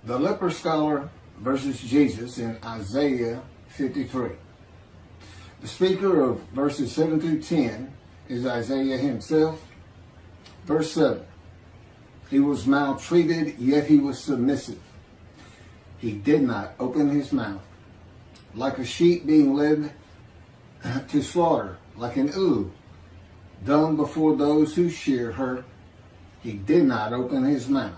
The leper scholar versus Jesus in Isaiah 53. The speaker of verses 7 through 10 is Isaiah himself. Verse 7. He was maltreated, yet he was submissive. He did not open his mouth. Like a sheep being led to slaughter, like an ewe, dumb before those who shear her, he did not open his mouth.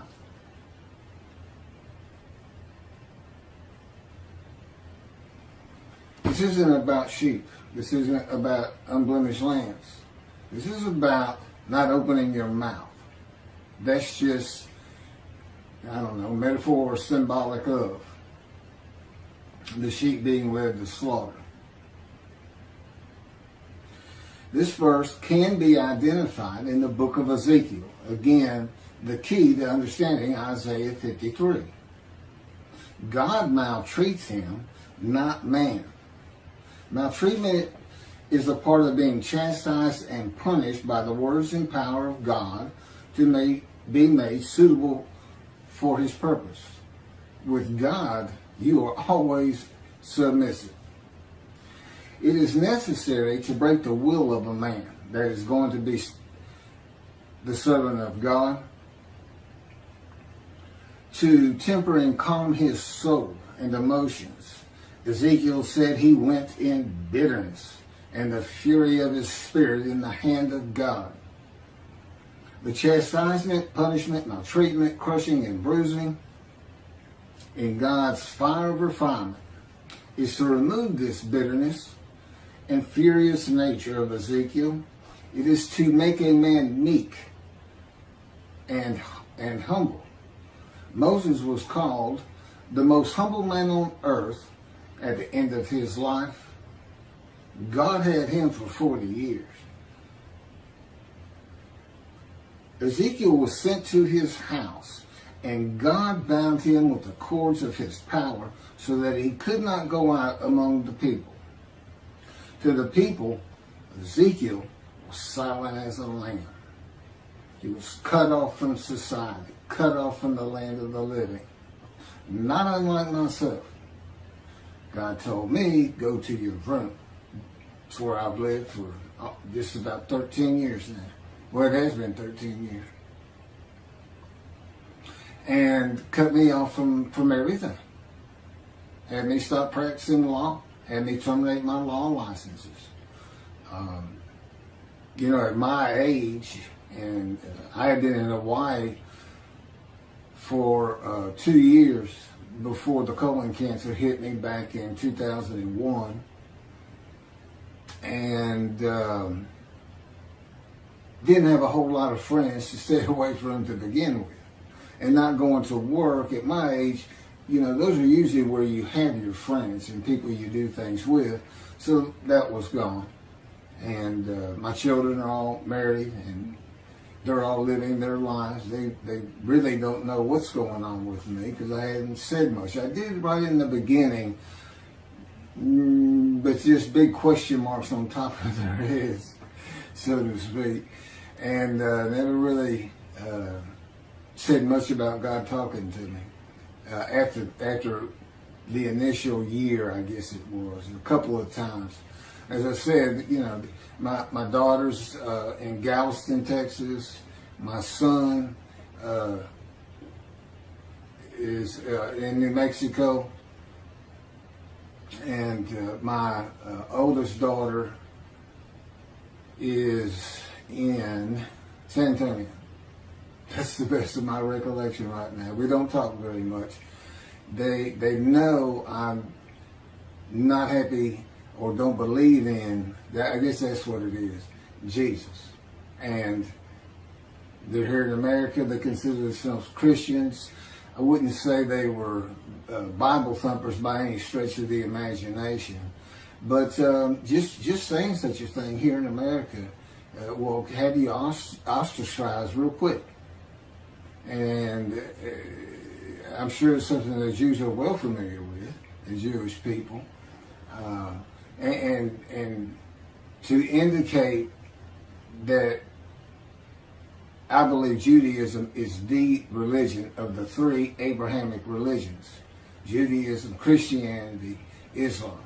This isn't about sheep. This isn't about unblemished lambs. This is about not opening your mouth. That's just, I don't know, metaphor or symbolic of the sheep being led to slaughter. This verse can be identified in the book of Ezekiel. Again, the key to understanding Isaiah 53. God maltreats him, not man. Maltreatment is a part of being chastised and punished by the words and power of God to be made suitable for his purpose. With God, you are always submissive. It is necessary to break the will of a man that is going to be the servant of God, to temper and calm his soul and emotions. Ezekiel said he went in bitterness and the fury of his spirit in the hand of God. The chastisement, punishment, maltreatment, crushing, and bruising in God's fire of refinement is to remove this bitterness and furious nature of Ezekiel. It is to make a man meek and humble. Moses was called the most humble man on earth at the end of his life. God had him for 40 years. Ezekiel was sent to his house, and God bound him with the cords of his power so that he could not go out among the people. To the people, Ezekiel was silent as a lamb. He was cut off from society, cut off from the land of the living. Not unlike myself. God told me, go to your room. It's where I've lived for just about 13 years now. Well, it has been 13 years. And cut me off from everything. Had me stop practicing law. Had me terminate my law licenses. At my age, and I had been in Hawaii for 2 years before the colon cancer hit me back in 2001. And didn't have a whole lot of friends to stay away from to begin with. And not going to work at my age, those are usually where you have your friends and people you do things with. So that was gone. And my children are all married and they're all living their lives. They really don't know what's going on with me because I hadn't said much. I did right in the beginning, but just big question marks on top of their heads, so to speak. And never really said much about God talking to me. After the initial year, I guess it was, a couple of times. As I said, my daughter's in Galveston, Texas. My son is in New Mexico. And my oldest daughter is in San Antonio. That's the best of my recollection right now. We don't talk very much. They know I'm not happy or don't believe in that. I guess that's what it is, Jesus. And they're here in America. They consider themselves Christians. I wouldn't say they were Bible thumpers by any stretch of the imagination, but just saying such a thing here in America will have you ostracized real quick. And I'm sure it's something that Jews are well familiar with, the Jewish people. And to indicate that I believe Judaism is the religion of the three Abrahamic religions: Judaism, Christianity, Islam.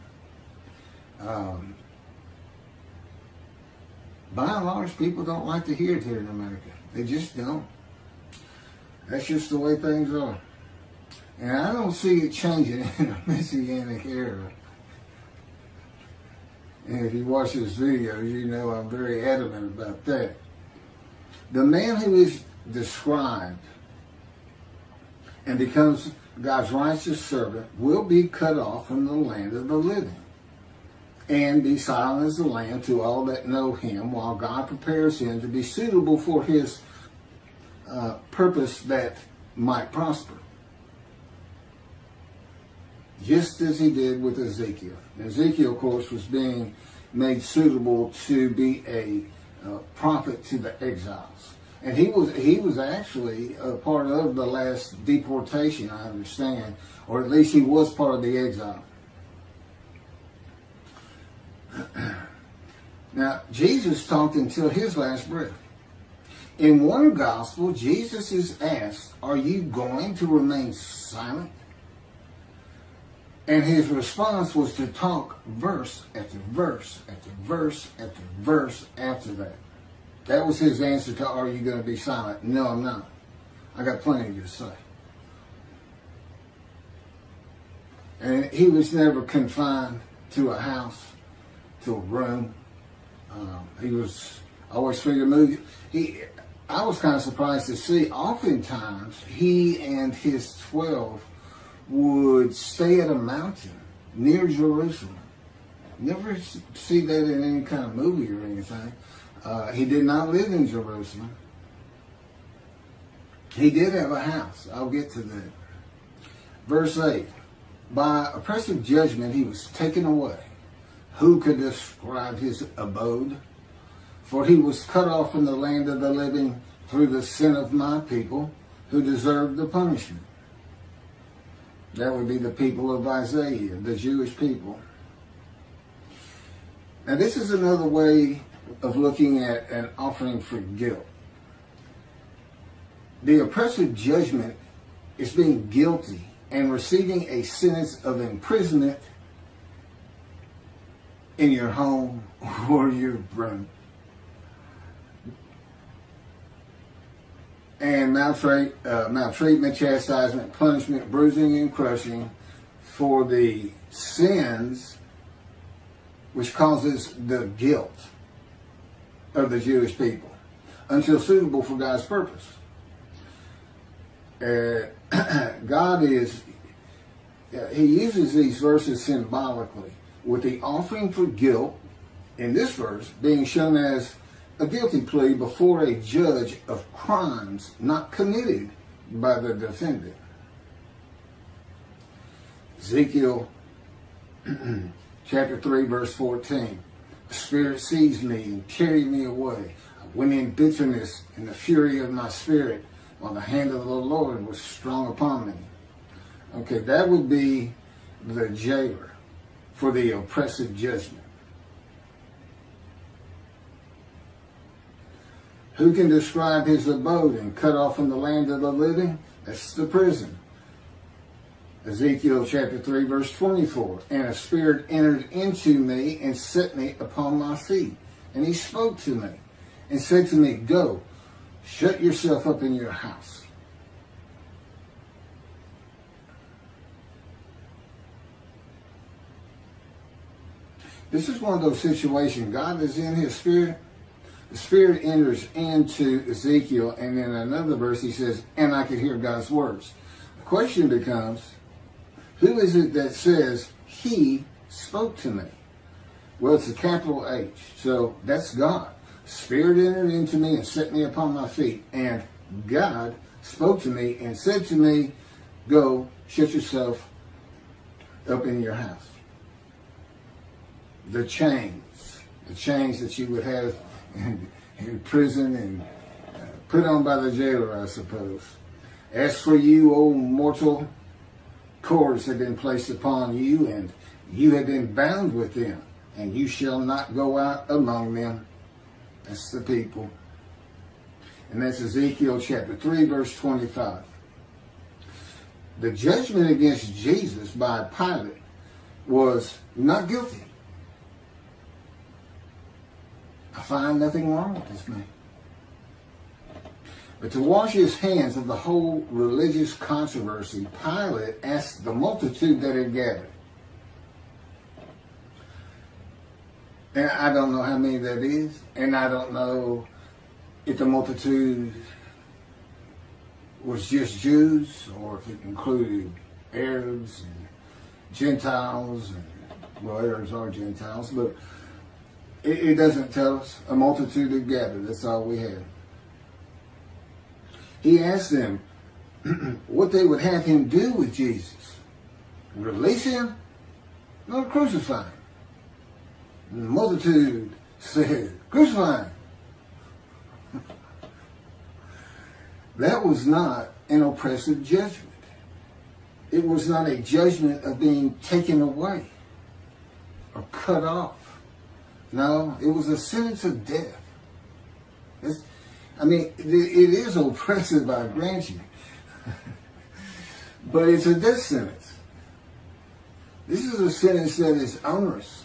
By and large, people don't like to hear it here in America. They just don't. That's just the way things are. And I don't see it changing in the Messianic era. And if you watch this video, you know I'm very adamant about that. The man who is described and becomes God's righteous servant will be cut off from the land of the living and be silent as the lamb to all that know him, while God prepares him to be suitable for his purpose that might prosper. Just as he did with Ezekiel. Ezekiel, of course, was being made suitable to be a prophet to the exiles. And he was actually a part of the last deportation, I understand, or at least he was part of the exile. Now, Jesus talked until his last breath. In one gospel, Jesus is asked, "Are you going to remain silent?" And his response was to talk verse after verse after verse after verse after that. That was his answer to, "Are you going to be silent?" "No, I'm not. I got plenty to say." And he was never confined to a house, to a room. He was always free to move. I was kind of surprised to see, oftentimes, he and his 12 would stay at a mountain near Jerusalem. Never see that in any kind of movie or anything. He did not live in Jerusalem. He did have a house. I'll get to that. Verse 8. By oppressive judgment he was taken away. Who could describe his abode? For he was cut off from the land of the living through the sin of my people, who deserved the punishment. That would be the people of Isaiah, the Jewish people. Now this is another way of looking at an offering for guilt. The oppressive judgment is being guilty and receiving a sentence of imprisonment in your home or your room. And maltreatment, chastisement, punishment, bruising, and crushing for the sins which causes the guilt of the Jewish people until suitable for God's purpose. God he uses these verses symbolically, with the offering for guilt in this verse being shown as a guilty plea before a judge of crimes not committed by the defendant. Ezekiel chapter 3 verse 14. The Spirit seized me and carried me away. I went in bitterness in the fury of my spirit, while the hand of the Lord was strong upon me. Okay, that would be the jailer for the oppressive judgment. Who can describe his abode and cut off from the land of the living? That's the prison. Ezekiel chapter 3 verse 24. And a spirit entered into me and set me upon my feet. And he spoke to me and said to me, "Go, shut yourself up in your house." This is one of those situations. God is in his spirit. The Spirit enters into Ezekiel, and in another verse he says, "And I could hear God's words." The question becomes, who is it that says, "He spoke to me"? Well, it's a capital H, so that's God. Spirit entered into me and set me upon my feet, and God spoke to me and said to me, "Go, shut yourself up in your house." The chains that you would have in prison and put on by the jailer, I suppose. As for you, O mortal, cords have been placed upon you, and you have been bound with them, and you shall not go out among them. That's the people. And that's Ezekiel chapter 3, verse 25. The judgment against Jesus by Pilate was not guilty. I find nothing wrong with this man. But to wash his hands of the whole religious controversy, Pilate asked the multitude that had gathered. And I don't know how many that is, and I don't know if the multitude was just Jews or if it included Arabs and Gentiles, and, well, Arabs are Gentiles, but it doesn't tell us. A multitude had gathered, that's all we had. He asked them what they would have him do with Jesus. Release him? No, crucify him. And the multitude said, crucify him. That was not an oppressive judgment. It was not a judgment of being taken away or cut off. No, it was a sentence of death. It is oppressive, I grant you. But it's a death sentence. This is a sentence that is onerous,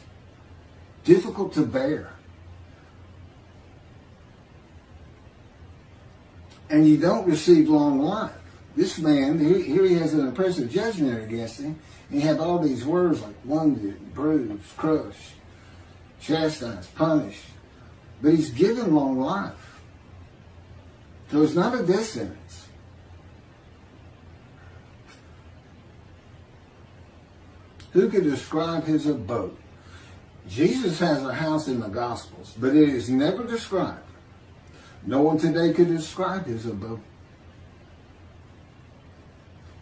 difficult to bear. And you don't receive long life. This man, here he has an oppressive judgment against him. And he had all these words like wounded, bruised, crushed, chastised, punished. But he's given long life. So it's not a death sentence. Who could describe his abode? Jesus has a house in the Gospels, but it is never described. No one today could describe his abode.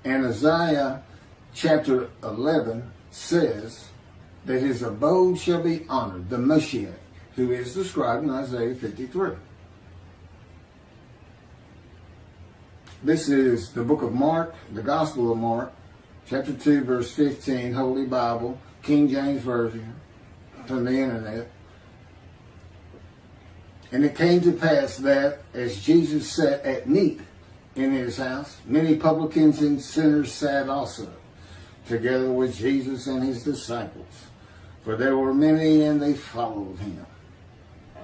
And Isaiah chapter 11 says that his abode shall be honored, the Moshiach, who is described in Isaiah 53. This is the book of Mark, the Gospel of Mark, chapter 2, verse 15, Holy Bible, King James Version, from the internet. And it came to pass that as Jesus sat at meat in his house, many publicans and sinners sat also, together with Jesus and his disciples. For there were many and they followed him.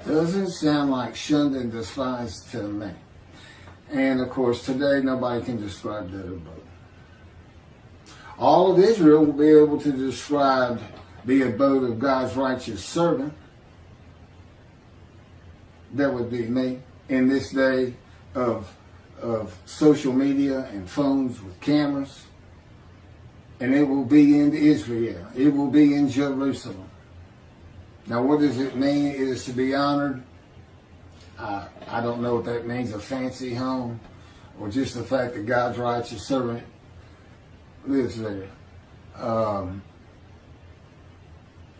Doesn't sound like shunned and despised to me. And of course, today nobody can describe that abode. All of Israel will be able to describe the abode of God's righteous servant. That would be me in this day of social media and phones with cameras. And it will be in Israel. It will be in Jerusalem. Now, what does it mean? It is to be honored. I don't know what that means, a fancy home, or just the fact that God's righteous servant lives there.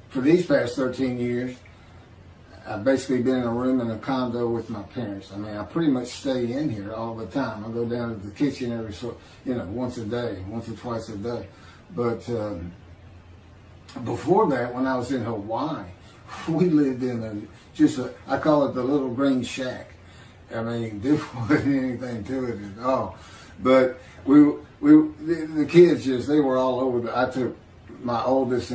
For these past 13 years, I've basically been in a room in a condo with my parents. I pretty much stay in here all the time. I go down to the kitchen once a day, once or twice a day. But before that, when I was in Hawaii, we lived in I call it the little green shack. There wasn't anything to it at all. But the kids they were all over. I took my oldest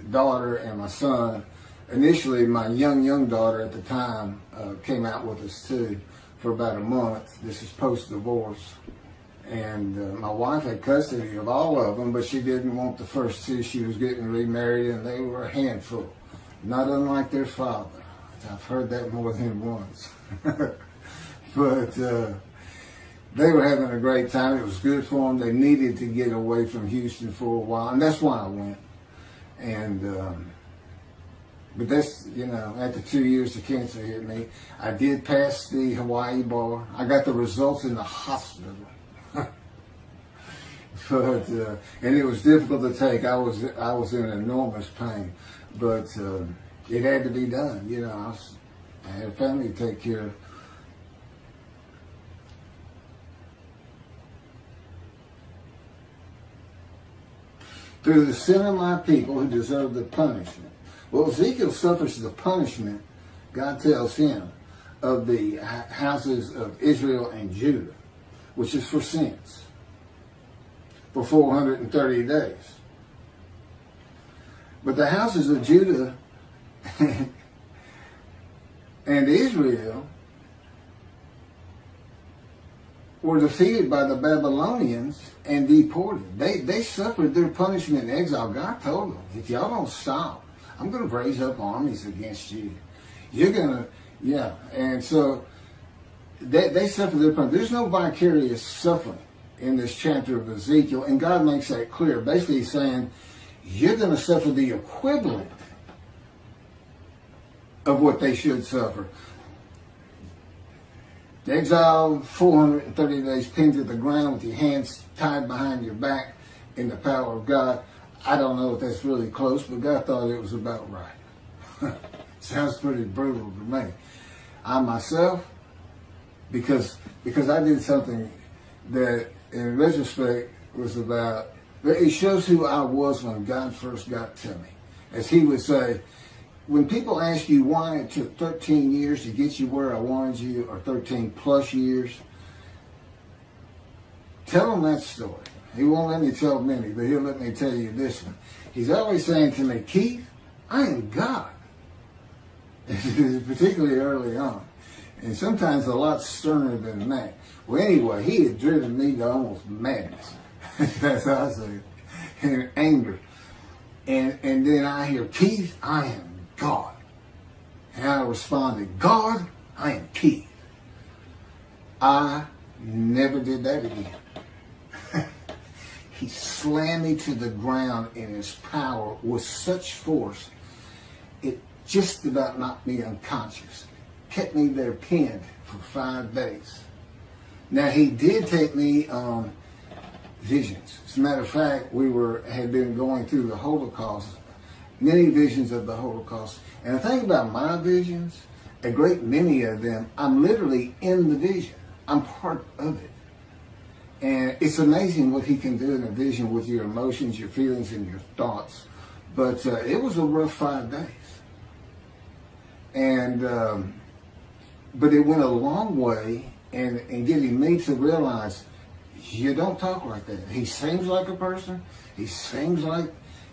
daughter and my son. Initially, my young daughter at the time came out with us too for about a month. This is post-divorce. And my wife had custody of all of them, but she didn't want the first two. She was getting remarried, and they were a handful, not unlike their father. I've heard that more than once. But they were having a great time. It was good for them. They needed to get away from Houston for a while, and that's why I went. And but that's, after 2 years the cancer hit me. I did pass the Hawaii bar. I got the results in the hospital. But and it was difficult to take. I was in enormous pain, but it had to be done. I had a family to take care of. Through the sin of my people who deserve the punishment. Well, Ezekiel suffers the punishment. God tells him of the houses of Israel and Judah, which is for sins, for 430 days. But the houses of Judah and Israel were defeated by the Babylonians and deported. They suffered their punishment in exile. God told them, if y'all don't stop, I'm going to raise up armies against you. You're going to, yeah. And so they suffered their punishment. There's no vicarious suffering in this chapter of Ezekiel, and God makes that clear. Basically, he's saying, you're going to suffer the equivalent of what they should suffer. The exile, 430 days pinned to the ground with your hands tied behind your back in the power of God. I don't know if that's really close, but God thought it was about right. Sounds pretty brutal to me. I myself, because I did something that in retrospect was about, it shows who I was when God first got to me. As he would say, when people ask you why it took 13 years to get you where I wanted you, or 13 plus years, tell them that story. He won't let me tell many, but he'll let me tell you this one. He's always saying to me, Keith, I am God. Particularly early on. And sometimes a lot sterner than that. Well, anyway, he had driven me to almost madness. That's how I say it. And anger. And then I hear, Keith, I am God. And I responded, God, I am Keith. I never did that again. He slammed me to the ground in his power with such force, it just about knocked me unconscious. Kept me there pinned for 5 days. Now, he did take me on visions. As a matter of fact, had been going through the Holocaust, many visions of the Holocaust. And the thing about my visions, a great many of them, I'm literally in the vision. I'm part of it. And it's amazing what he can do in a vision with your emotions, your feelings, and your thoughts. But it was a rough 5 days. And but it went a long way in getting me to realize, you don't talk like that. He seems like a person. He seems like,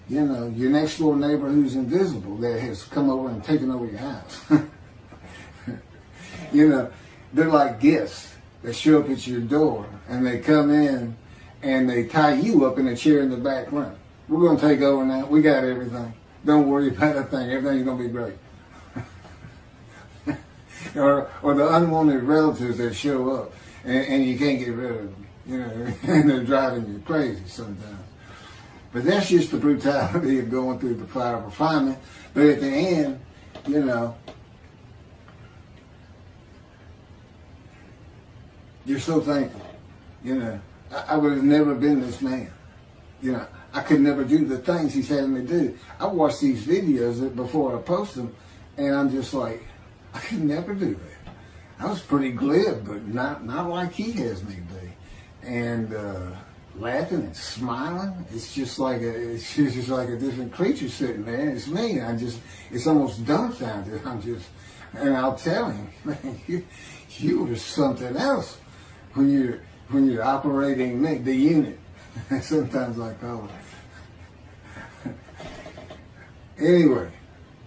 you know, your next door neighbor who's invisible that has come over and taken over your house. You know, they're like guests that show up at your door, and they come in and they tie you up in a chair in the back room. We're going to take over now. We got everything. Don't worry about a thing. Everything's going to be great. or the unwanted relatives that show up and you can't get rid of them. You know, and they're driving you crazy sometimes. But that's just the brutality of going through the fire of refinement. But at the end, you know, you're so thankful. You know, I would have never been this man. You know, I could never do the things he's had me do. I watch these videos before I post them, and I'm just like, I could never do that. I was pretty glib, but not like he has me be. And laughing and smiling, it's just like a different creature sitting there. It's me. It's almost dumbfounded. And I'll tell him, man, you were something else when you're operating the unit. Sometimes I call it. Anyway,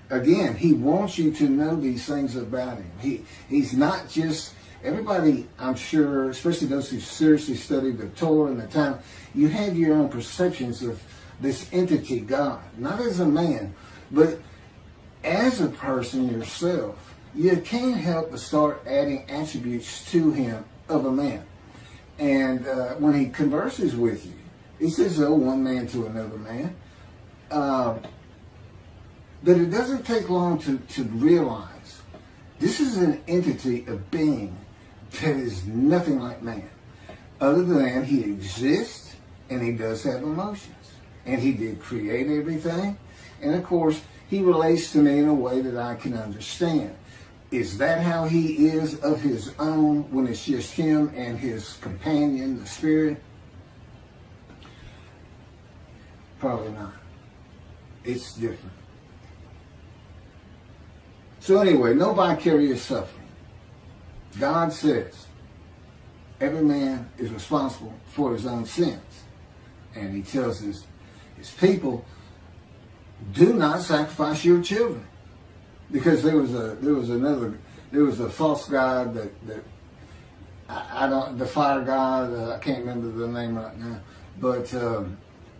again, he wants you to know these things about him. He's not just everybody. I'm sure, especially those who seriously study the Torah and the time, you have your own perceptions of this entity, God, not as a man, but as a person yourself. You can't help but start adding attributes to him of a man. And when he converses with you, he says, oh, one man to another man. But it doesn't take long to realize this is an entity of being that is nothing like man, other than he exists and he does have emotions. And he did create everything. And of course, he relates to me in a way that I can understand. Is that how he is of his own when it's just him and his companion, the spirit? Probably not. It's different. So anyway, no vicarious suffering. God says every man is responsible for his own sins. And he tells his people, do not sacrifice your children. Because there was a false god that I don't, the fire god, I can't remember the name right now, but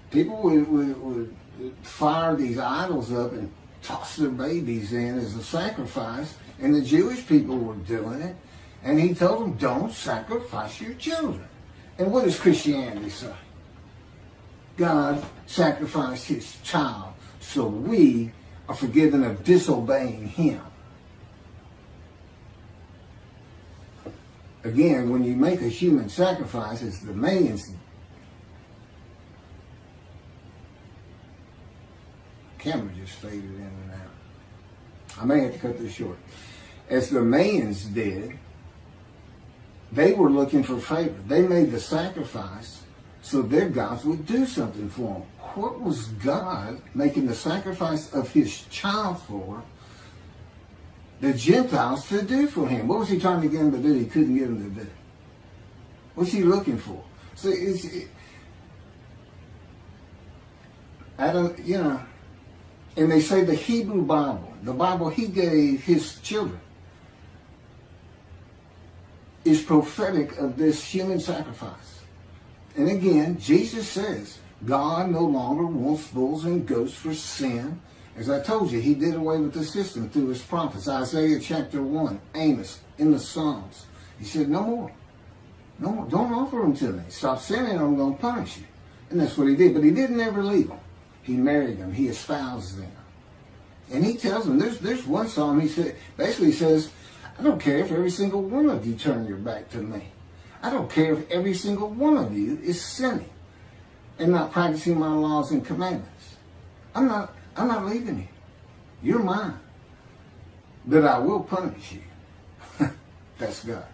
people would fire these idols up and toss their babies in as a sacrifice, and the Jewish people were doing it, and he told them, don't sacrifice your children. And what does Christianity say? God sacrificed his child so we are forgiven of disobeying him. Again, when you make a human sacrifice, it's the man's. Camera just faded in and out. I may have to cut this short. As the Mayans did, they were looking for favor. They made the sacrifice so their gods would do something for them. What was God making the sacrifice of his child for the Gentiles to do for him? What was he trying to get them to do he couldn't get them to do? What's he looking for? So and they say the Hebrew Bible, the Bible he gave his children, is prophetic of this human sacrifice. And again, Jesus says, God no longer wants bulls and goats for sin. As I told you, he did away with the system through his prophets. Isaiah chapter 1, Amos, in the Psalms. He said, no more. No more. Don't offer them to me. Stop sinning, I'm going to punish you. And that's what he did. But he didn't ever leave them. He married them. He espoused them. And he tells them, there's one psalm he basically says, I don't care if every single one of you turn your back to me. I don't care if every single one of you is sinning and not practicing my laws and commandments. I'm not leaving you. You're mine. But I will punish you. That's God.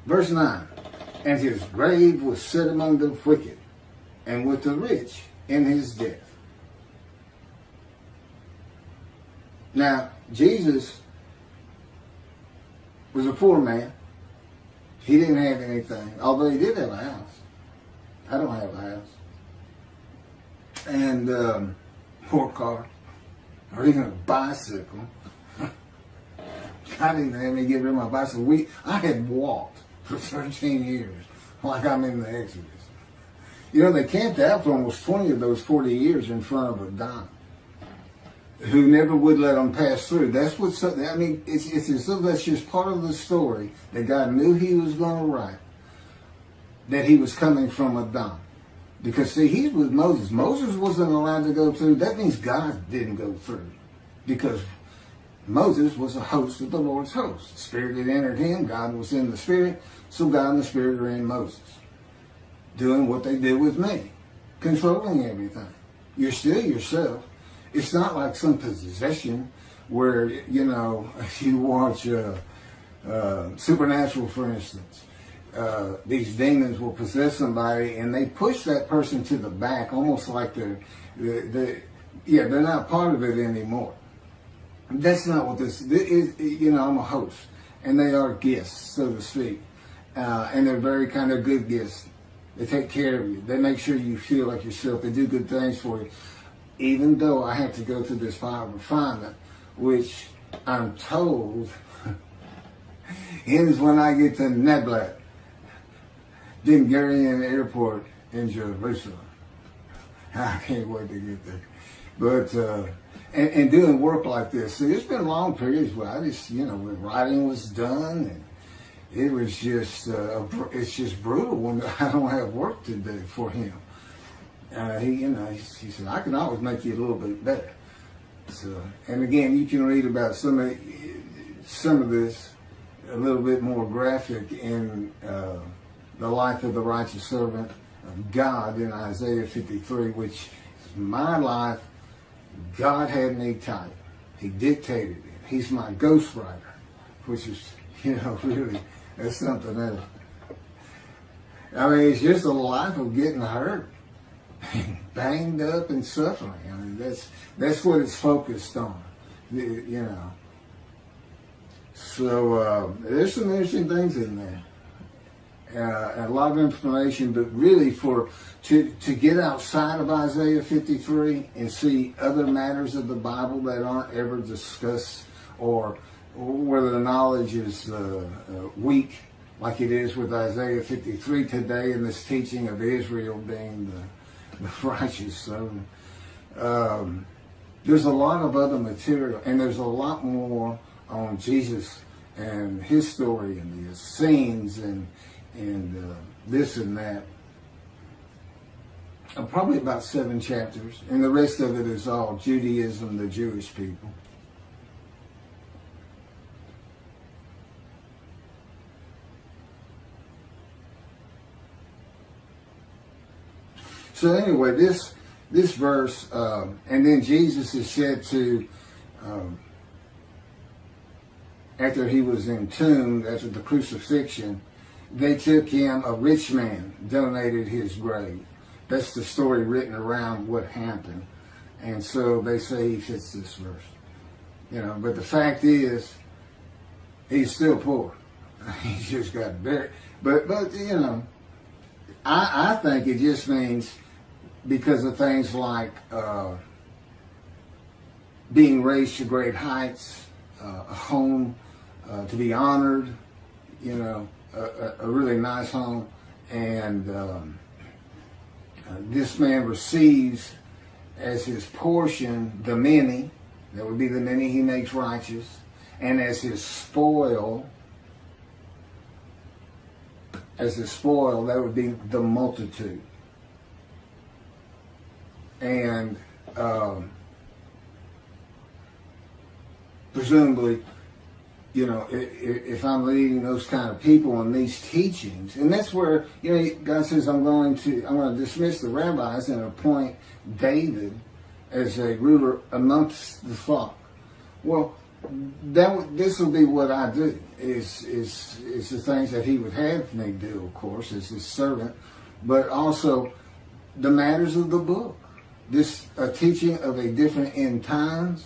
Verse 9, and his grave was set among the wicked, and with the rich in his death. Now, Jesus was a poor man. He didn't have anything, although he did have a house. I don't have a house. And poor car, or even a bicycle. I didn't have me get rid of my bicycle. I had walked for 13 years, like I'm in the Exodus. You know, they camped out for almost 20 of those 40 years in front of a Don who never would let them pass through. That's what's, I mean, it's as though that's just part of the story that God knew he was going to write, that he was coming from a Don. Because, see, he's with Moses. Moses wasn't allowed to go through. That means God didn't go through. Because Moses was a host of the Lord's host. The Spirit had entered him. God was in the Spirit. So God and the Spirit are in Moses. Doing what they did with me. Controlling everything. You're still yourself. It's not like some possession where, you know, if you watch Supernatural, for instance, these demons will possess somebody and they push that person to the back, almost like they're not part of it anymore. That's not what this is. You know, I'm a host, and they are guests, so to speak, and they're very kind of good guests. They take care of you. They make sure you feel like yourself. They do good things for you. Even though I have to go through this fire of refinement, which I'm told ends when I get to Neblat, Ben Gurion Airport in Jerusalem. I can't wait to get there. But and doing work like this, see, there's been long periods where I just, you know, when writing was done, and it was just it's just brutal when I don't have work to do for him. He said, I can always make you a little bit better. So, and again, you can read about some of this a little bit more graphic in the life of the righteous servant of God in Isaiah 53, which is my life. God had me type. He dictated it. He's my ghostwriter, which is, you know, really, that's something else. I mean, it's just a life of getting hurt banged up and suffering. I mean, that's what it's focused on, you know. So there's some interesting things in there. A lot of information, but really to get outside of Isaiah 53 and see other matters of the Bible that aren't ever discussed, or whether the knowledge is weak, like it is with Isaiah 53 today in this teaching of Israel being the righteous son. There's a lot of other material, and there's a lot more on Jesus and his story and the scenes and this and that. Probably about 7 chapters, and the rest of it is all Judaism, the Jewish people. So anyway, this verse, and then Jesus is said to, after he was entombed, after the crucifixion, they took him, a rich man donated his grave. That's the story written around what happened. And so they say he fits this verse. You know, but the fact is, he's still poor. He just got buried. But you know, I think it just means because of things like being raised to great heights, a home to be honored, you know, a really nice home, and this man receives as his portion the many, that would be the many he makes righteous, and as his spoil, that would be the multitude. And presumably, you know, if I'm leading those kind of people in these teachings, and that's where, you know, God says, I'm going to dismiss the rabbis and appoint David as a ruler amongst the flock. Well, this will be what I do, is the things that he would have me do, of course, as his servant, but also the matters of the book. This teaching of a different end times,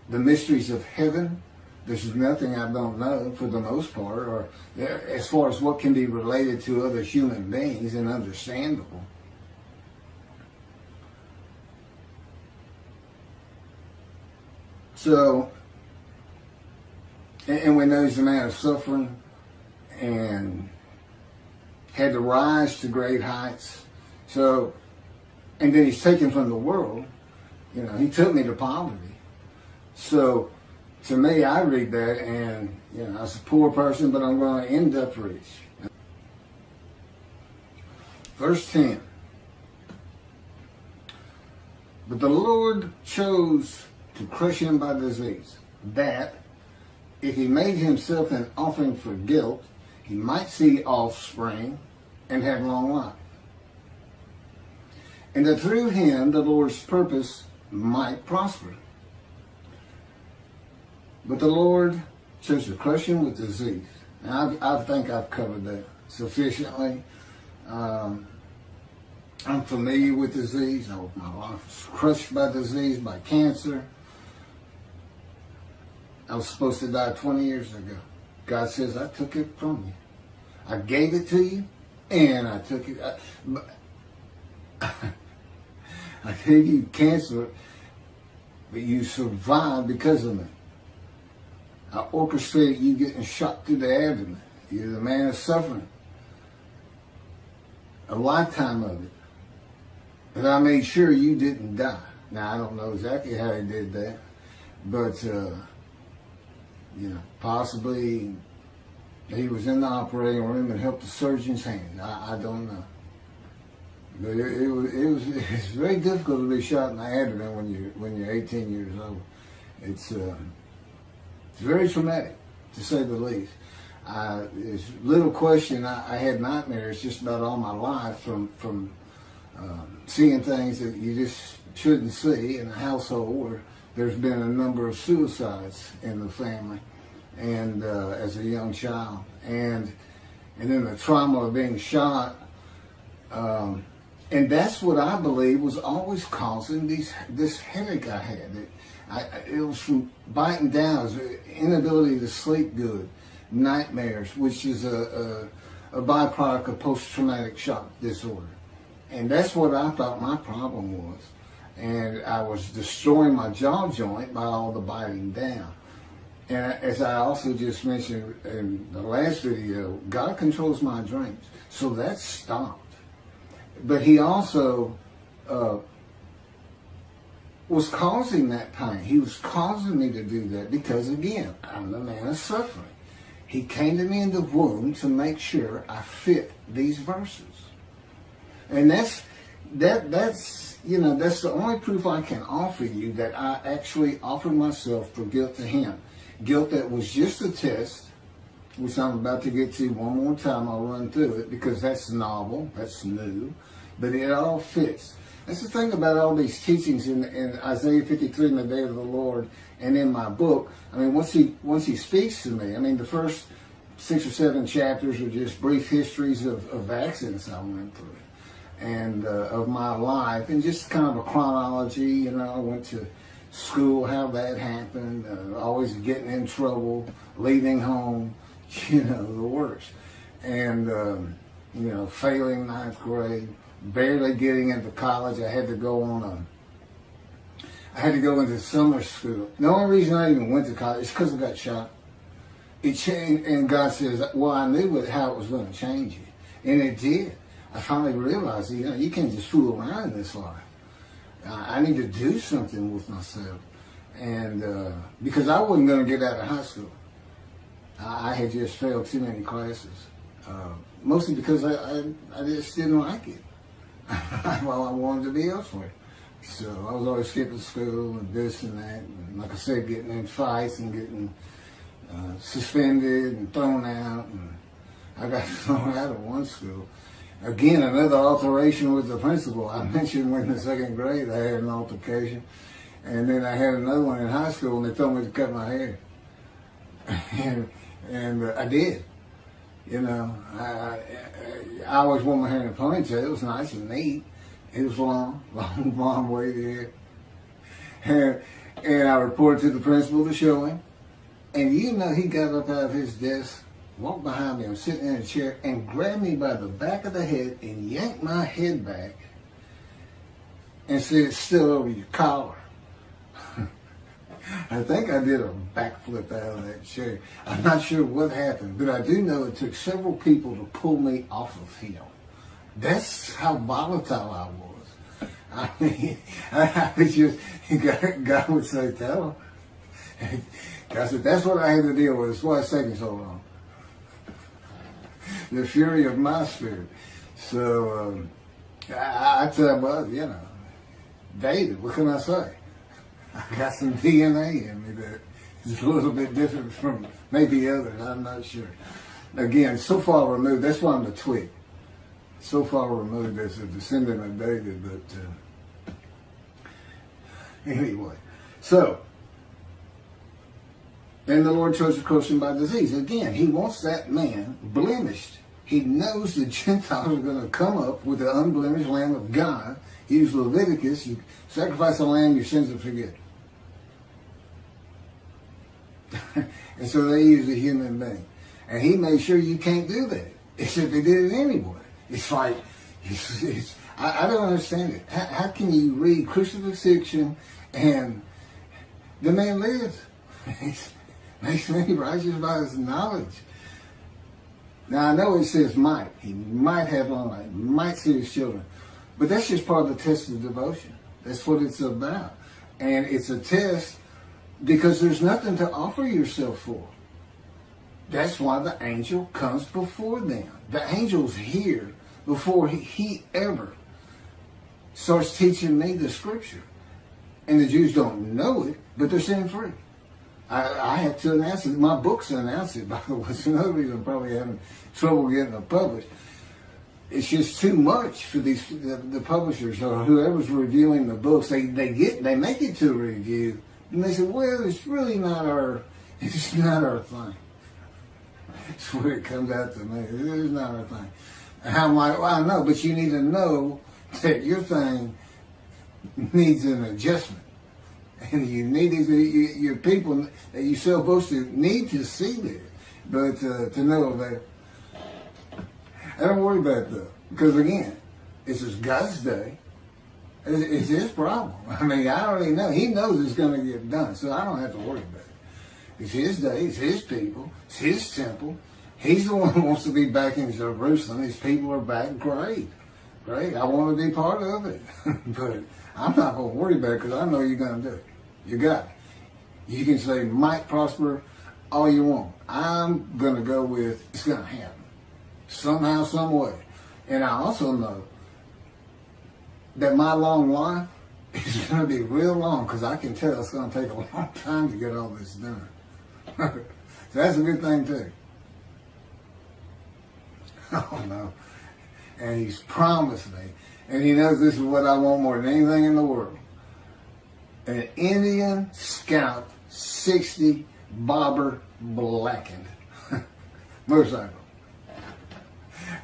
the mysteries of heaven. There's nothing I don't know for the most part, or as far as what can be related to other human beings and understandable. So, and we know he's a man of suffering and had to rise to great heights. So, and then he's taken from the world. You know, he took me to poverty. So, to me, I read that and, you know, I was a poor person, but I'm going to end up rich. Verse 10. But the Lord chose to crush him by disease, that if he made himself an offering for guilt, he might see offspring and have long life. And that through him the Lord's purpose might prosper. But the Lord chose to crush him with disease. Now, I think I've covered that sufficiently. I'm familiar with disease. My life was crushed by disease, by cancer. I was supposed to die 20 years ago. God says, I took it from you. I gave it to you, and I took it. I gave you cancer, but you survived because of me. I orchestrated you getting shot through the abdomen. You're the man of suffering. A lifetime of it. And I made sure you didn't die. Now, I don't know exactly how he did that, but, you know, possibly he was in the operating room and helped the surgeon's hand. I don't know. But it's very difficult to be shot in the abdomen when you're 18 years old. It's very traumatic, to say the least. There's little question. I had nightmares just about all my life from seeing things that you just shouldn't see in a household where there's been a number of suicides in the family, and as a young child, and then the trauma of being shot. And that's what I believe was always causing this headache I had. It was from biting down, it was inability to sleep good, nightmares, which is a byproduct of post-traumatic shock disorder. And that's what I thought my problem was. And I was destroying my jaw joint by all the biting down. And as I also just mentioned in the last video, God controls my dreams. So that stopped. But he also was causing that pain. He was causing me to do that because, again, I'm the man of suffering. He came to me in the womb to make sure I fit these verses. And that's the only proof I can offer you that I actually offered myself for guilt to him. Guilt that was just a test, which I'm about to get to one more time. I'll run through it because that's novel, that's new, but it all fits. That's the thing about all these teachings in Isaiah 53 in the day of the Lord and in my book. I mean, once he speaks to me, I mean, the first 6 or 7 chapters are just brief histories of accidents I went through and of my life, and just kind of a chronology. I went to school, how that happened, always getting in trouble, leaving home, the worst. And, failing 9th grade, barely getting into college. I had to go into summer school. The only reason I even went to college is because I got shot. It changed, and God says, well, I knew how it was going to change you. And it did. I finally realized, you can't just fool around in this life. I need to do something with myself. And because I wasn't going to get out of high school. I had just failed too many classes. Mostly because I just didn't like it. Well, I wanted to be elsewhere. So I was always skipping school and this and that. And like I said, getting in fights and getting suspended and thrown out. And I got thrown out of one school. Again, another alteration with the principal. I mentioned when in the 2nd grade I had an altercation. And then I had another one in high school, and they told me to cut my hair. and I did. I always wore my hair in a ponytail. It was nice and neat. It was long blonde wavy hair. And I reported to the principal to show him. And he got up out of his desk, walked behind me, I'm sitting in a chair, and grabbed me by the back of the head and yanked my head back and said, "It's still over your collar." I think I did a backflip out of that chair. I'm not sure what happened, but I do know it took several people to pull me off of him. That's how volatile I was. I mean, I was just, God would say, "Tell him." God said, "That's what I had to deal with. That's why it's taking so long." The fury of my spirit. So, I tell him, well, David, what can I say? I got some DNA in me that is a little bit different from maybe others. I'm not sure. Again, so far removed. That's why I'm a twig. So far removed as a descendant of David. But anyway, so then the Lord chose to curse him by disease. Again, he wants that man blemished. He knows the Gentiles are going to come up with the unblemished Lamb of God. Use Leviticus. You sacrifice a lamb, your sins are forgiven. And so they use a human being. And he made sure you can't do that. Except they did it anyway. It's like, I don't understand it. How can you read crucifixion and the man lives? Makes me righteous by his knowledge. Now I know it says might. He might have long life, might see his children. But that's just part of the test of devotion. That's what it's about. And it's a test because there's nothing to offer yourself for. That's why the angel comes before them. The angel's here before he ever starts teaching me the scripture. And the Jews don't know it, but they're sin free. I have to announce it. My books announce it, by the way. It's another reason I'm probably having trouble getting it published. It's just too much for the publishers or whoever's reviewing the books. They make it to a review, and they say, well, it's really not our thing. That's what it comes out to me. It's not our thing. And I'm like, well, I know, but you need to know that your thing needs an adjustment. And you need your people that you're supposed to need to see this. But to know that, I don't worry about it though. Because again, it's just God's day. It's his problem. I mean, I already know. He knows it's going to get done. So I don't have to worry about it. It's his day. It's his people. It's his temple. He's the one who wants to be back in Jerusalem. His people are back. Great. Great. I want to be part of it. But I'm not going to worry about it because I know you're going to do it. You got it. You can say might prosper all you want. I'm going to go with it's going to happen. Somehow, some way. And I also know that my long life is going to be real long because I can tell it's going to take a long time to get all this done. So that's a good thing too. Oh no. And he's promised me, and he knows this is what I want more than anything in the world. An Indian Scout 60 bobber blackened motorcycle.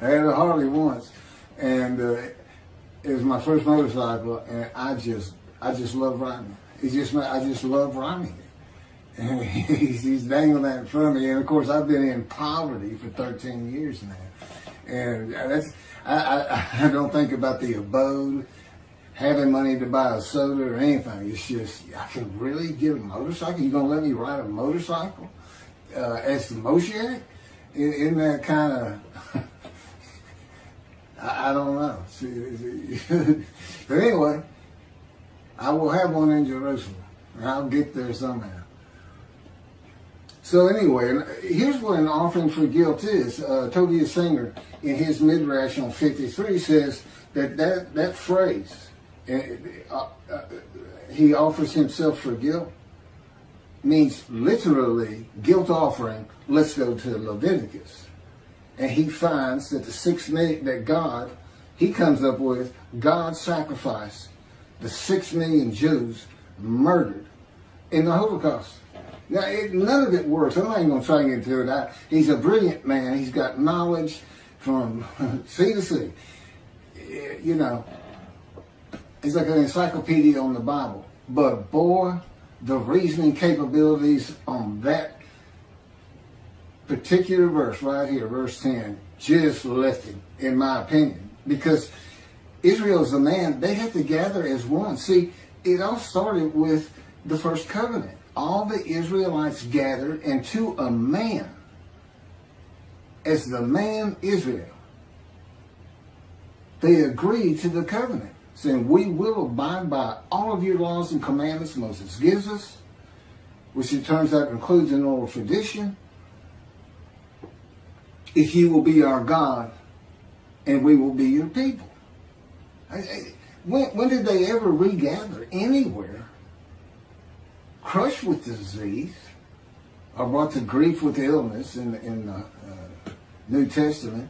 I had a Harley once, and it was my first motorcycle, and I just love riding it. I just love riding it. And he's dangling that in front of me, and of course I've been in poverty for 13 years now, and I don't think about the abode, having money to buy a soda or anything. It's just I can really get a motorcycle. You gonna let me ride a motorcycle as the Moshiach? Isn't that kind of I don't know. But anyway, I will have one in Jerusalem. I'll get there somehow. So anyway, here's what an offering for guilt is. Tobias Singer, in his Midrash on 53, says that phrase, he offers himself for guilt, means literally guilt offering. Let's go to Leviticus. And he finds that the 6 million that God, he comes up with, God sacrificed the 6 million Jews murdered in the Holocaust. Now, none of it works. I'm not even going to try to get into it. He's a brilliant man. He's got knowledge from sea to sea. You know, he's like an encyclopedia on the Bible. But boy, the reasoning capabilities on that particular verse right here, verse 10, just left him, in my opinion. Because Israel is a man, they have to gather as one. See, it all started with the first covenant. All the Israelites gathered into a man, as the man Israel. They agreed to the covenant, saying, we will abide by all of your laws and commandments Moses gives us, which it turns out includes an oral tradition. If you will be our God, and we will be your people. When did they ever regather anywhere? Crushed with disease, or brought to grief with illness in the New Testament,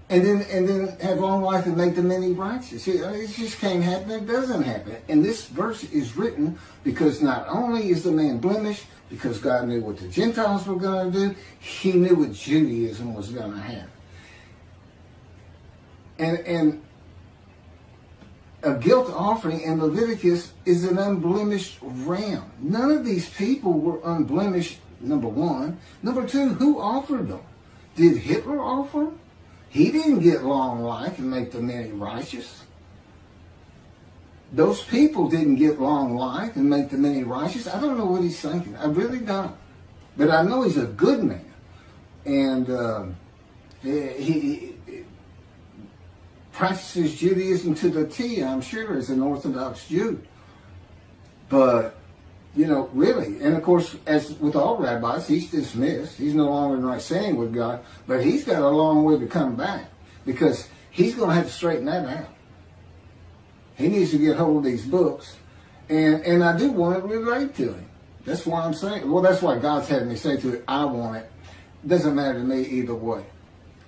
and then have long life and make the many righteous. It just can't happen. It doesn't happen. And this verse is written because not only is the man blemished, because God knew what the Gentiles were going to do, he knew what Judaism was going to have. And a guilt offering in Leviticus is an unblemished ram. None of these people were unblemished, number one. Number two, who offered them? Did Hitler offer them? He didn't get long life and make the many righteous. Those people didn't get long life and make the many righteous. I don't know what he's thinking. I really don't. But I know he's a good man. And he practices Judaism to the T, I'm sure, as an Orthodox Jew. But, you know, really, and of course, as with all rabbis, he's dismissed. He's no longer in right standing with God, but he's got a long way to come back because he's going to have to straighten that out. He needs to get hold of these books, and I do want to relate to him. That's why I'm saying, well, that's why God's had me say to it, I want it. Doesn't matter to me either way.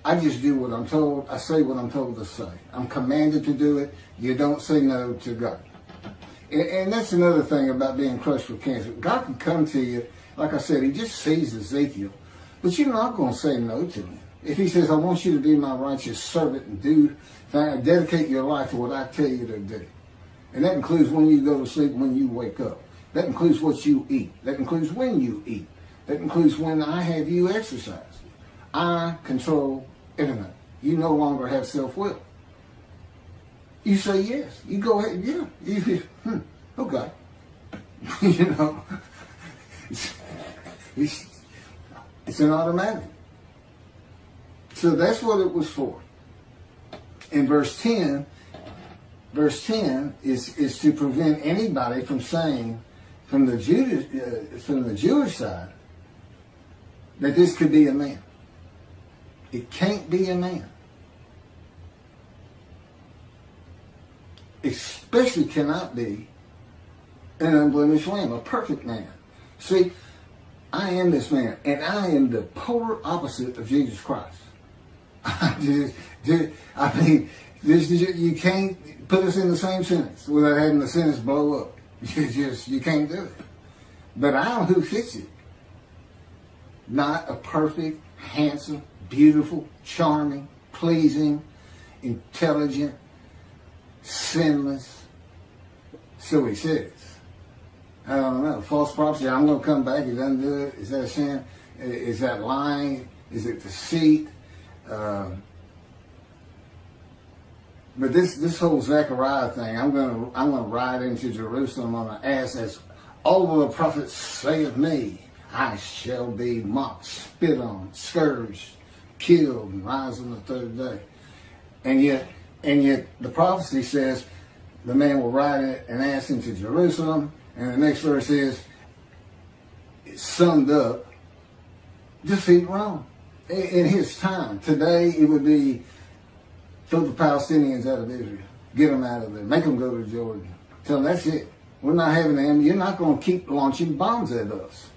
I just do what I'm told. I say what I'm told to say. I'm commanded to do it. You don't say no to God. And that's another thing about being crushed with cancer. God can come to you, like I said, he just sees Ezekiel, but you're not going to say no to him. If he says, I want you to be my righteous servant and dedicate your life to what I tell you to do. And that includes when you go to sleep, when you wake up. That includes what you eat. That includes when you eat. That includes when I have you exercise. I control everything. You no longer have self-will. You say yes. You go ahead, yeah. Okay. You know, it's an automatic. So that's what it was for. In verse 10 is to prevent anybody from saying from the Jewish side that this could be a man. It can't be a man. Especially cannot be an unblemished lamb, a perfect man. See, I am this man, and I am the polar opposite of Jesus Christ. You can't put us in the same sentence without having the sentence blow up. You can't do it. But I'm who fits it. Not a perfect, handsome, beautiful, charming, pleasing, intelligent, sinless. So he says. I don't know. False prophecy, I'm going to come back. He doesn't do it. Is that sin? Is that lying? Is it deceit? But this whole Zechariah thing, I'm gonna ride into Jerusalem on an ass as all of the prophets say of me, I shall be mocked, spit on, scourged, killed, and rise on the third day. And yet the prophecy says the man will ride an ass into Jerusalem, and the next verse is it's summed up, defeat Rome. In his time, today it would be throw the Palestinians out of Israel. Get them out of there. Make them go to Jordan. Tell them that's it. We're not having them. You're not going to keep launching bombs at us.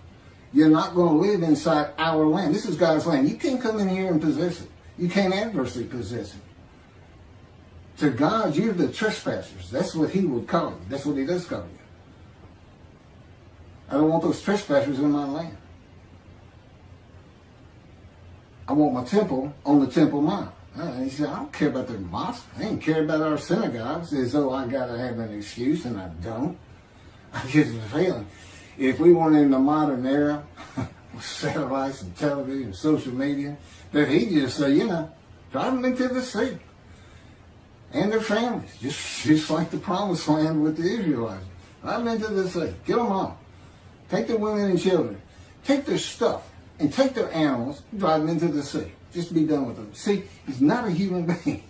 You're not going to live inside our land. This is God's land. You can't come in here and possess it. You can't adversely possess it. To God, you're the trespassers. That's what he would call you. That's what he does call you. I don't want those trespassers in my land. I want my temple on the Temple Mount. He said, I don't care about their mosque. I ain't care about our synagogues as though I got to have an excuse, and I don't. I get the feeling. If we weren't in the modern era with satellites and television and social media, that he'd just say, drive them into the sea. And their families, just like the promised land with the Israelites. Drive them into the sea. Get them home. Take their women and children. Take their stuff. And take their animals, drive them into the sea. Just be done with them. See, he's not a human being.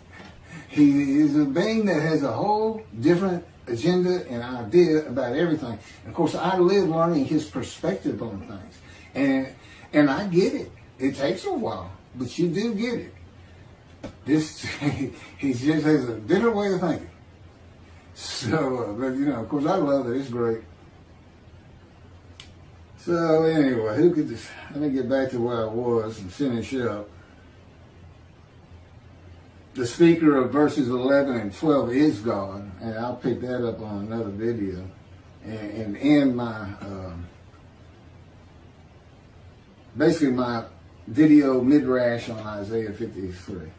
He is a being that has a whole different agenda and idea about everything. And of course, I live learning his perspective on things. And I get it. It takes a while, but you do get it. He just has a different way of thinking. So, but of course, I love it. It's great. So anyway, let me get back to where I was and finish up. The speaker of verses 11 and 12 is God, and I'll pick that up on another video and end my, basically my video midrash on Isaiah 53.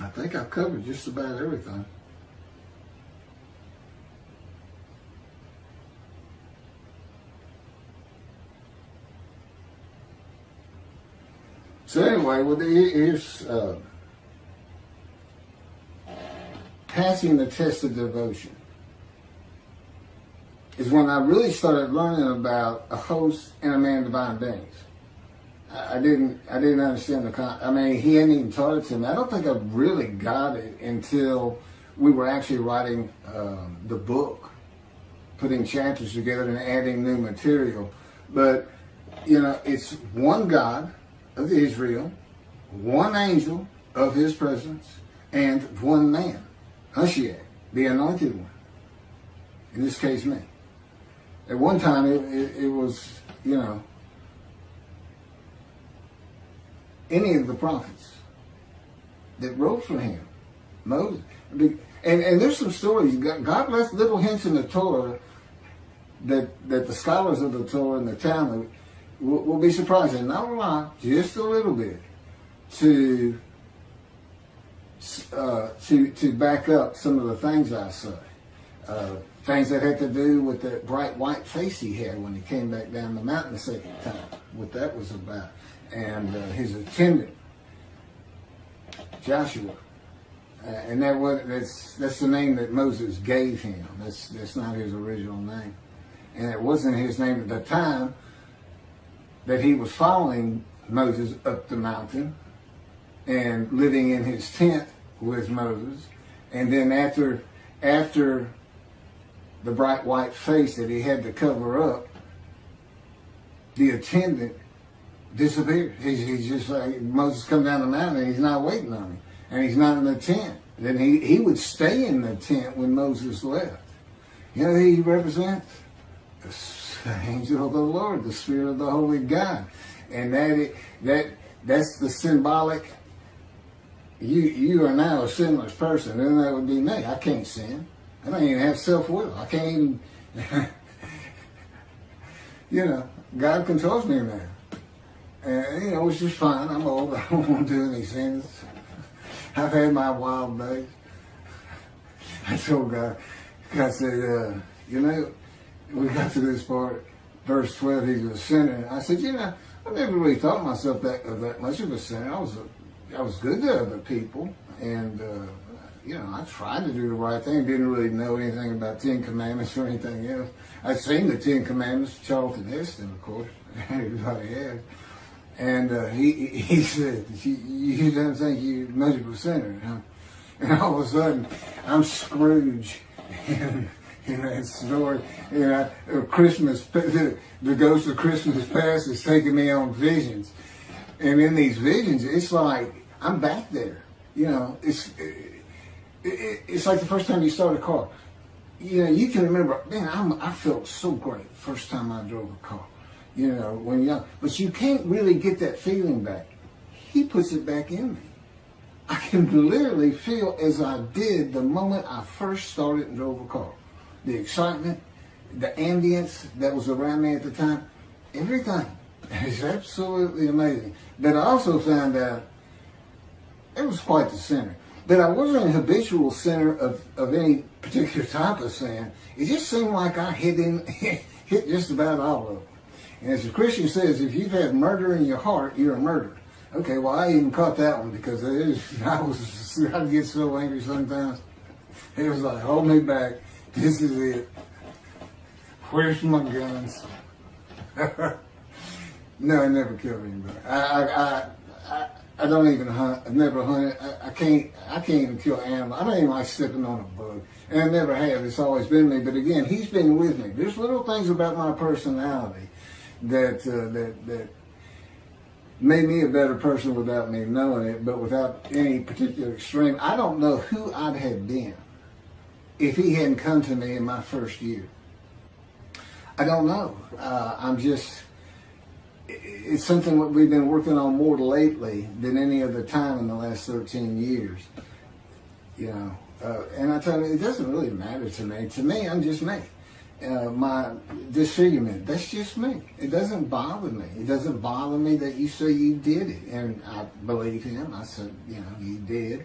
I think I've covered just about everything. So anyway, here's passing the test of devotion. Is when I really started learning about a host and a man of divine beings. I didn't understand he hadn't even taught it to me. I don't think I really got it until we were actually writing the book, putting chapters together and adding new material. But, it's one God of Israel, one angel of his presence, and one man, Moshiach, the anointed one. In this case, me. At one time, it was, any of the prophets that wrote for him. Moses. And there's some stories. God left little hints in the Torah that the scholars of the Torah and the Talmud will be surprised, and not a lot, just a little bit, to back up some of the things I say. Things that had to do with that bright white face he had when he came back down the mountain the second time, what that was about. And his attendant, Joshua. And that's the name that Moses gave him. That's not his original name. And it wasn't his name at the time that he was following Moses up the mountain and living in his tent with Moses. And then after the bright white face that he had to cover up, the attendant disappeared. He's just like, Moses come down the mountain and he's not waiting on him. And he's not in the tent. Then he would stay in the tent when Moses left. You know who he represents? The angel of the Lord, the Spirit of the Holy God. And that's the symbolic, you are now a sinless person. Then that would be me. I can't sin. I don't even have self-will. I can't even, God controls me now. And, it's just fine. I'm old. I don't want to do any sins. I've had my wild days. I told God said, we got to this part, verse 12, he's a sinner. I said, I never really thought myself that much of a sinner. I was good to other people, and I tried to do the right thing. Didn't really know anything about 10 Commandments or anything else. I'd seen the 10 Commandments, Charlton Heston, of course. Everybody has. And he said, you don't think you're much of a sinner, huh? And all of a sudden, I'm Scrooge in that story. Christmas, the ghost of Christmas past is taking me on visions. And in these visions, it's like, I'm back there. It's like the first time you start a car. You can remember, man, I felt so great the first time I drove a car. When young, but you can't really get that feeling back. He puts it back in me. I can literally feel as I did the moment I first started and drove a car. The excitement, the ambience that was around me at the time, everything is absolutely amazing. But I also found out it was quite the sinner. But I wasn't a habitual sinner of any particular type of sin. It just seemed like I hit just about all of them. And as the Christian says, if you've had murder in your heart, you're a murderer. Okay, well, I even caught that one because I'd get so angry sometimes. It was like, hold me back. This is it. Where's my guns? No, I never killed anybody. I don't even hunt. I've never hunted. I can't even kill an animal. I don't even like stepping on a bug. And I never have. It's always been me. But again, he's been with me. There's little things about my personality that made me a better person without me knowing it, but without any particular extreme. I don't know who I'd have been if he hadn't come to me in my first year. I don't know. It's something that we've been working on more lately than any other time in the last 13 years. And I tell you, it doesn't really matter to me. To me, I'm just me. My disfigurement, that's just me. It doesn't bother me. It doesn't bother me that you say you did it. And I believe him. I said, you did.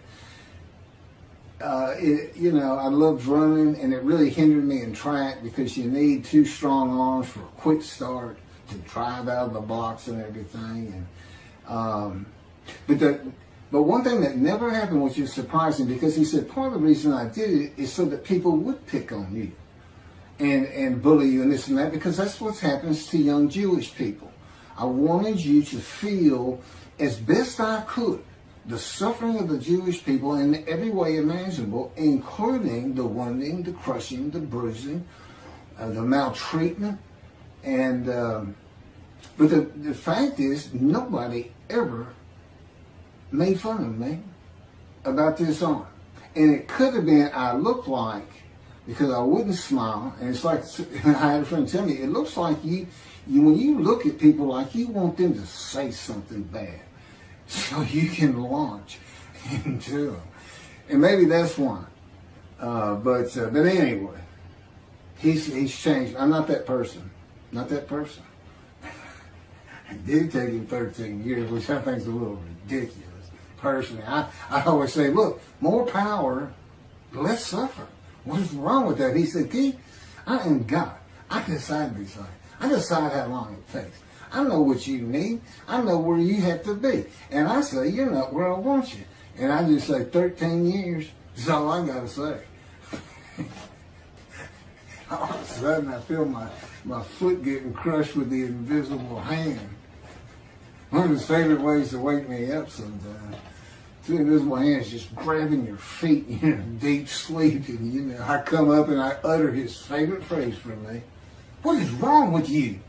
I loved running, and it really hindered me in track because you need 2 strong arms for a quick start to drive out of the blocks and everything. And but one thing that never happened, which is surprising, because he said part of the reason I did it is so that people would pick on you and bully you and this and that, because that's what happens to young Jewish people. I wanted you to feel, as best I could, the suffering of the Jewish people in every way imaginable, including the wounding, the crushing, the bruising, the maltreatment. And but the fact is, nobody ever made fun of me about this arm. And it could have been, I looked like, because I wouldn't smile, and it's like, I had a friend tell me, it looks like you when you look at people, like you want them to say something bad so you can launch into them. And maybe that's why. But anyway, he's changed. I'm not that person. Not that person. It did take him 13 years, which I think is a little ridiculous. Personally, I always say, look, more power, less suffer. What is wrong with that? He said, Keith, I am God. I decide these things. I decide how long it takes. I know what you need. I know where you have to be. And I say, you're not where I want you. And I just say 13 years is all I got to say. All of a sudden, I feel my foot getting crushed with the invisible hand. One of his favorite ways to wake me up sometimes. Two invisible hands just grabbing your feet in your deep sleep. And, I come up and I utter his favorite phrase for me. What is wrong with you?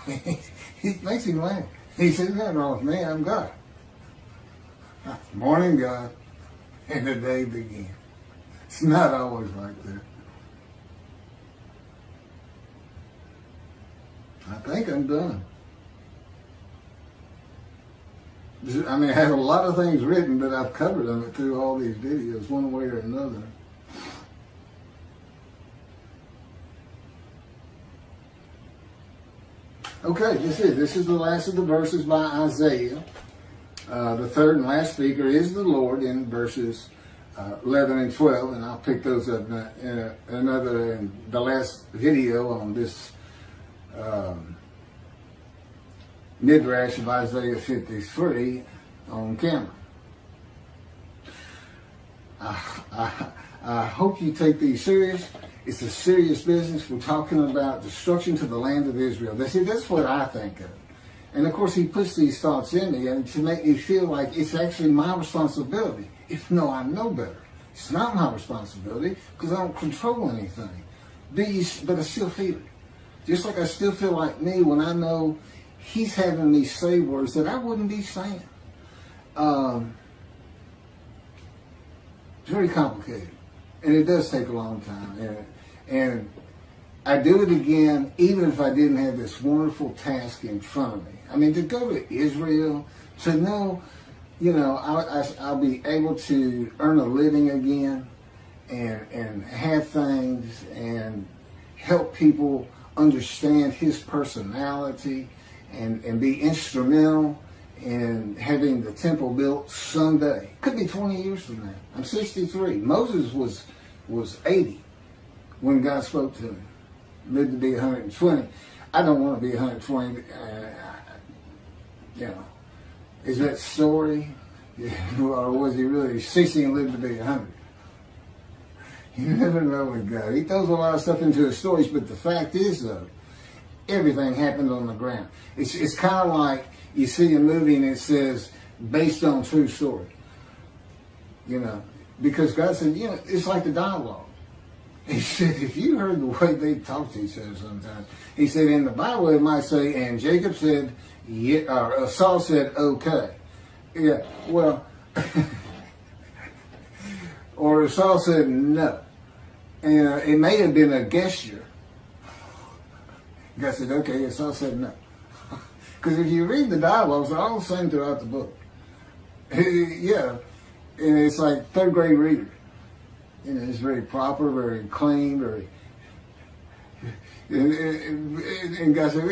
He makes him laugh. He says, nothing wrong with me. I'm God. Morning, God. And the day begins. It's not always like that. I think I'm done. I mean, I have a lot of things written, but I've covered them through all these videos, one way or another. Okay, this is the last of the verses by Isaiah. The third and last speaker is the Lord in verses 11 and 12, and I'll pick those up in the last video on this midrash of Isaiah 53 on camera. I hope you take these serious. It's a serious business. We're talking about destruction to the land of Israel. That's what I think of. And of course, he puts these thoughts in me and to make me feel like it's actually my responsibility. Even though I know better. It's not my responsibility because I don't control anything. But I still feel it. Just like I still feel like me when I know he's having me say words that I wouldn't be saying. It's very complicated. And it does take a long time. And I do it again, even if I didn't have this wonderful task in front of me. I mean, to go to Israel, to know, I'll be able to earn a living again and have things and help people understand his personality and be instrumental in having the temple built someday. Could be 20 years from now. I'm 63. Moses was 80 when God spoke to him. Lived to be 120. I don't want to be 120. Is that story? Or was he really 60 and lived to be 100? You never know with God. He throws a lot of stuff into his stories, but the fact is, though, everything happened on the ground. It's kind of like you see a movie and it says, based on true story. Because God said, it's like the dialogue. He said, if you heard the way they talk to each other sometimes, he said, in the Bible it might say, and Jacob said, yeah, or Saul said, okay. Yeah, well, or Saul said, no. And it may have been a gesture. God said, okay, and Saul said, no. Because if you read the dialogues, they're all the same throughout the book. Yeah, and it's like third grade reader. It's very proper, very clean, very. And God said,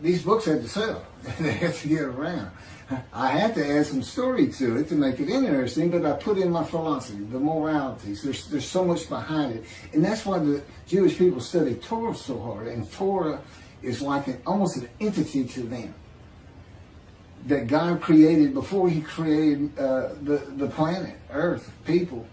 these books have to sell. They have to get around. I had to add some story to it to make it interesting, but I put in my philosophy, the moralities. There's so much behind it. And that's why the Jewish people study Torah so hard. And Torah is like almost an entity to them that God created before he created the planet, earth, people.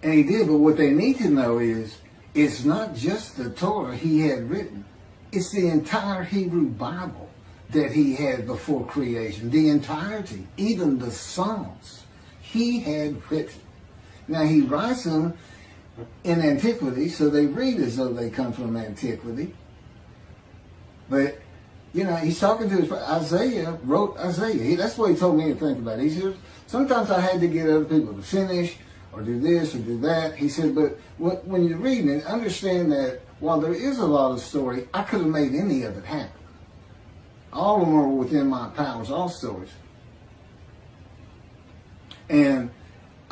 And he did, but what they need to know is, it's not just the Torah he had written. It's the entire Hebrew Bible that he had before creation. The entirety, even the Psalms, he had written. Now he writes them in antiquity, so they read as though they come from antiquity. But, he's talking to Isaiah, wrote Isaiah. That's what he told me to think about. He said, sometimes I had to get other people to finish, or do this, or do that. He said, but when you're reading it, understand that while there is a lot of story, I could have made any of it happen. All of them are within my powers, all stories. And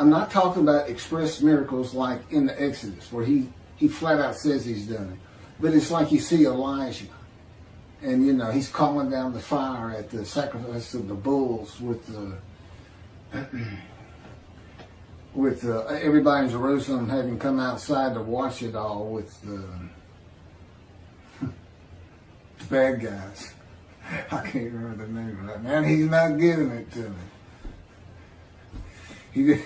I'm not talking about express miracles like in the Exodus, where he flat out says he's done it. But it's like you see Elijah, and you know, he's calling down the fire at the sacrifice of the bulls with everybody in Jerusalem having come outside to watch it all with the bad guys. I can't remember the name of that man. He's not giving it to me.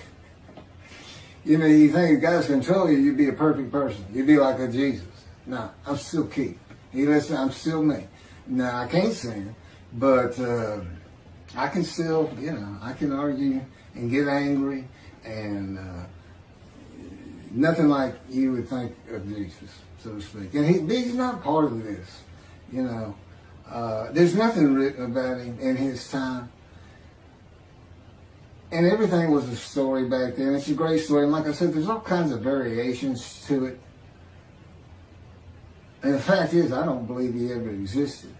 You know, you think if God's control you, you'd be a perfect person. You'd be like a Jesus. No, I'm still Keith. Listen, I'm still me. Now, I can't sing, but I can still, you know, I can argue and get angry and nothing like you would think of Jesus, so to speak. And he's not part of this, you know. There's nothing written about him in his time. And everything was a story back then. It's a great story. And like I said, there's all kinds of variations to it. And the fact is, I don't believe he ever existed.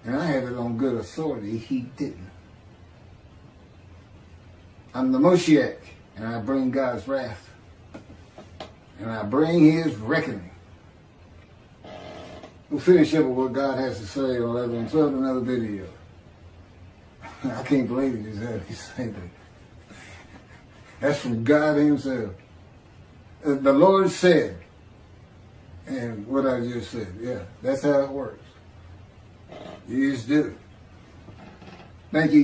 And I have it on good authority, he didn't. I'm the Moshiach, and I bring God's wrath. And I bring his reckoning. We'll finish up with what God has to say on 11 and 12 in another video. I can't believe he just had me say that. That's from God himself. The Lord said, and what I just said, yeah, that's how it works. You just do it. Thank you.